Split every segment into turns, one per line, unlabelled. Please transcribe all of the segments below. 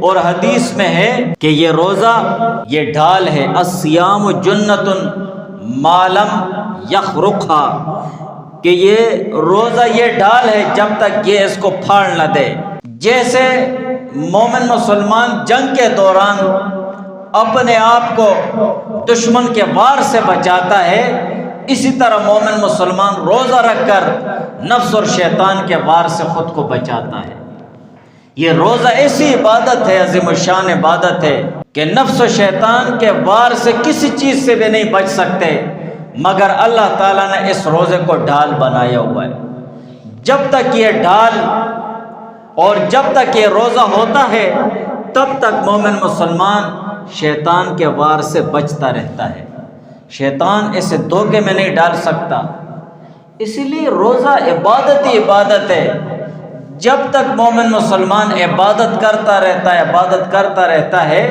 اور حدیث میں ہے کہ یہ روزہ یہ ڈھال ہے، الصیام جنۃ ما لم یخرقھا، کہ یہ روزہ یہ ڈھال ہے جب تک یہ اس کو پھاڑ نہ دے۔ جیسے مومن مسلمان جنگ کے دوران اپنے آپ کو دشمن کے وار سے بچاتا ہے، اسی طرح مومن مسلمان روزہ رکھ کر نفس اور شیطان کے وار سے خود کو بچاتا ہے۔ یہ روزہ ایسی عبادت ہے، عظیم الشان عبادت ہے کہ نفس و شیطان کے وار سے کسی چیز سے بھی نہیں بچ سکتے، مگر اللہ تعالیٰ نے اس روزے کو ڈھال بنایا ہوا ہے۔ جب تک یہ ڈھال اور جب تک یہ روزہ ہوتا ہے تب تک مومن مسلمان شیطان کے وار سے بچتا رہتا ہے، شیطان اسے دھوکے میں نہیں ڈال سکتا۔ اسی لیے روزہ عبادت ہی عبادت ہے۔ جب تک مومن مسلمان عبادت کرتا رہتا ہے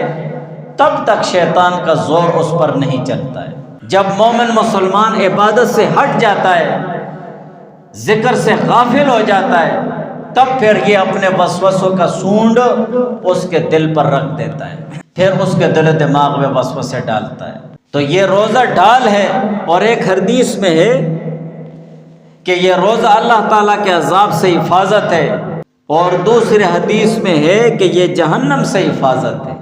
تب تک شیطان کا زور اس پر نہیں چلتا ہے۔ جب مومن مسلمان عبادت سے ہٹ جاتا ہے، ذکر سے غافل ہو جاتا ہے، تب پھر یہ اپنے وسوسوں کا سونڈ اس کے دل پر رکھ دیتا ہے، پھر اس کے دل و دماغ میں وسوسے ڈالتا ہے۔ تو یہ روزہ ڈھال ہے، اور ایک حدیث میں ہے کہ یہ روزہ اللہ تعالیٰ کے عذاب سے حفاظت ہے، اور دوسرے حدیث میں ہے کہ یہ جہنم سے حفاظت ہے۔